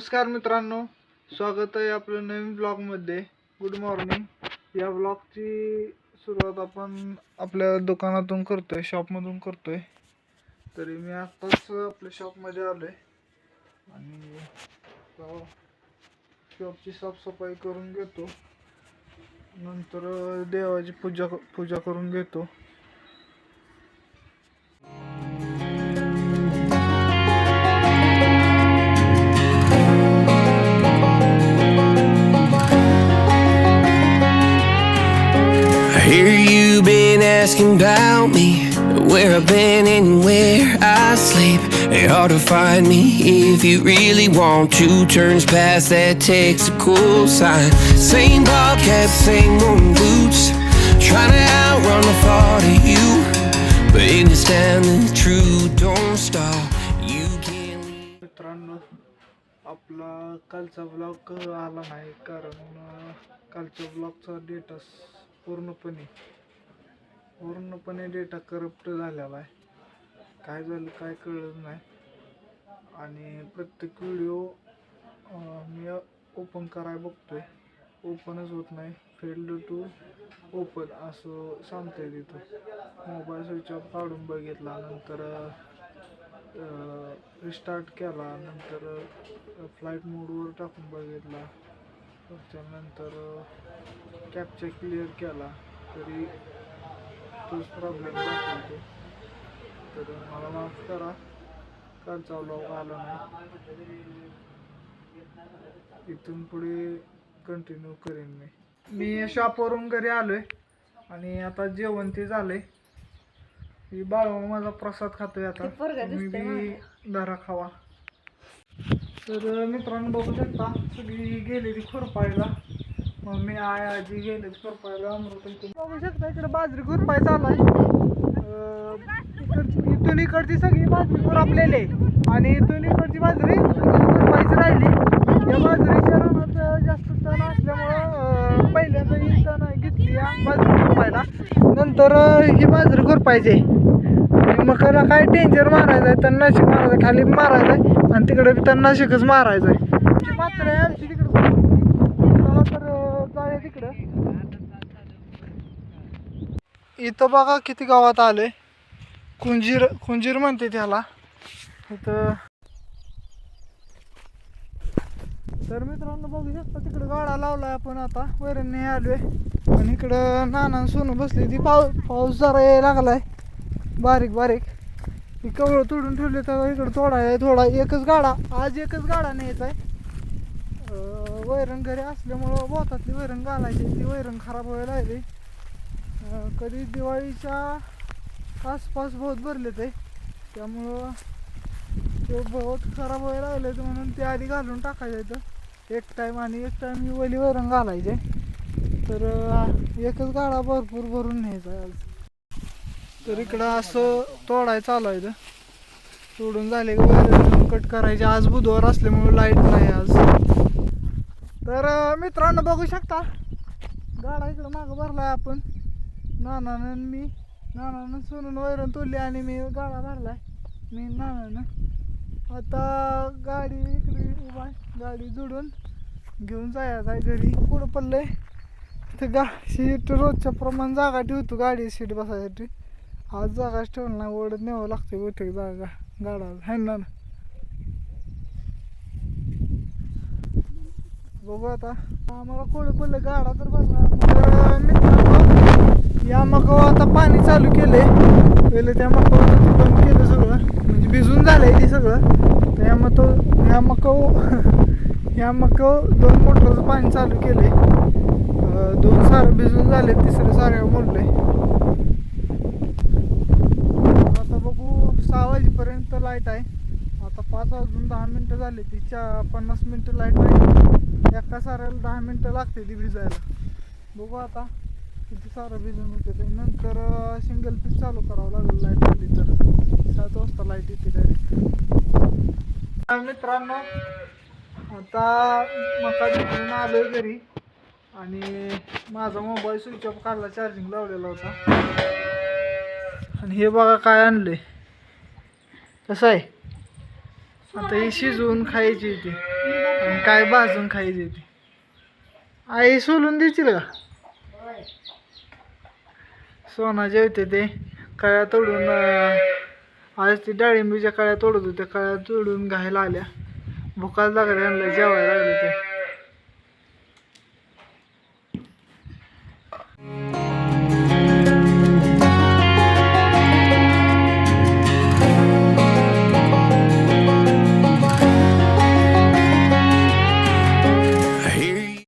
नमस्कार मित्रांनो, स्वागत आहे आपलं नवीन ब्लॉगमध्ये. Good morning. या ब्लॉगची सुरुवात आपण आपल्या दुकानातून करतोय, शॉपमधून करतोय. तरी मी आत्ताच आपल्या शॉपमध्ये आलोय आणि शॉपची साफसफाई करून घेतो. नंतर देवाची पूजा करून घेतो. Hear you been asking about me, where I've been and where I sleep. It's hard to find me if you really want to. Turns past that takes a cool sign. Same ball cap, same old boots. Trying to outrun the thought of you, but in this town the truth don't stop. You can't leave. मित्रांनो, आपला कालचा blog आला नाही कारण कालच्या ब्लॉगचा data पूर्णपणे data corrupt झालेला आहे. काय झालं काय कळलं नाही आणि प्रत्येक व्हिडिओ मी ओपन करायला बघतोय, ओपनच होत नाही. फेल्ड टू ओपन असं सांगतंय तिथं. मोबाईल स्विच ऑफ काढून बघितला, नंतर रिस्टार्ट केला, नंतर फ्लाईट मोडवर टाकून बघितला, त्याच्यानंतर कॅप्चा क्लिअर केला तरी तोच प्रॉब्लेम दाखवतो. तर मला माफ करा, कालचा व्लॉग आला नाही. इथून पुढे कंटिन्यू करेन मी शॉपवरून घरी आलोय आणि आता जेवण ते झालंय. ही बाळवा माझा प्रसाद खातोय आता, मी बी धरा खावा. तर मित्रांनो बघू शकता, सगळी गेलेली खुरपायला. मम्मी आजी गेले खुरपायला. अमृत बघू शकता इकडे बाजरी खुरपाय चाललाय. इथून इकडची सगळी बाजरी खुरपलेली आणि इथून इकडची बाजरी खुरपायची राहिली. या बाजरीच्या रानात जास्त तण असल्यामुळं पहिल्यांदा ही तण घेतली बाजरी खुरपायला, नंतर ही बाजरी खुरपायची. मकाला काय टेंजर मारायचं आहे, तणनाशक मारायचं, खाली मारायचं आहे आणि तिकडे बी तणनाशकच मारायचं आहे. मात्र याची तिकडे तर जाऊया तिकडं. इथं बघा किती गावात आले. कुंजीर म्हणते त्याला इथं. तर मित्रांनो बघू शकता तिकडं गाडा लावलाय आपण. आता वैरणने आलोय आणि इकडं नाना सोनू बसली. ती पाऊस जरा यायला लागलाय बारीक बारीक. ही कवळं तोडून ठेवले तर इकडं तोडाय थोडा. एकच गाडा न्यायचा आहे. वैरण घरी असल्यामुळं बोतातली वैरण घालायची, ती वैरण खराब व्हायला लागली. कधी दिवाळीच्या आसपास बहुत भरले ते, त्यामुळं ते बहुत खराब व्हायला लागले तर म्हणून ते आधी घालून टाकायचं इथं एक टाईम आणि एक टाईम ही वली वैरण घालायचे. तर एकच गाडा भरपूर भरून न्यायचा आहे आज. तर इकडं असं तोडाय चालू आहे. तोडून झाले की कट करायचे. आज बुधवार असल्यामुळे लाईट नाही आज. तर मित्रांनो बघू शकता गाडा इकडं मागं भरलाय आपण. नानानं सोनून वैरण तोडली आणि मी गाडा भरलाय नानानं. आता गाडी इकडे उभा आहे, गाडी जोडून घेऊन जायचं आहे घरी. पुढं पडलंय तर सीट रोजच्या प्रमाणे जागा ठेवतो गाडी सीट बसायसाठी. आज जागाच ठेवलं नाही, ओढत न्यावं लागते बहुतेक जागा गाडा आहे ना. बघू आता आम्हाला कोण पडलं गाडा तर भरला. तर मित्रांनो या मकावर आता पाणी चालू केलंय. पहिले त्या मकावर बंद केलं सगळं, म्हणजे भिजून झालंय ते सगळं. तर या मकावर 2 मोटरचं पाणी चालू केलंय. 2 सारे भिजून झाले, तिसरं सारे मोडलंय. आता बघू 6 वाजेपर्यंत लाईट आहे. आता 5 वाजून 10 मिनटं झाली. ती 50 मिनटं लाईट नाही. एका साऱ्याला 10 मिनटं लागते ती भिजायला. बघू आता किती सारं भिजून होते ते. नंतर सिंगल पीस चालू करावं लागेल लाईट आली तर. 7 वाजता लाईट येते डायरेक्ट. मित्रांनो आता मका घेऊन आलोय घरी आणि माझा मोबाईल स्विच ऑफ काढला, चार्जिंग लावलेला होता. आणि हे बघा काय आणलंय. कसं आहे आता ही शिजवून खायची ती आणि काय भाजून खायची ती. आई सोलून देशील का? सोना जेवते ते कळ्या तोडून आज ती डाळिंबीच्या कळ्या तोडत होत्या, कळ्या तोडून घायला आल्या. भुकाच लागल्या, जेवायला लागले ते.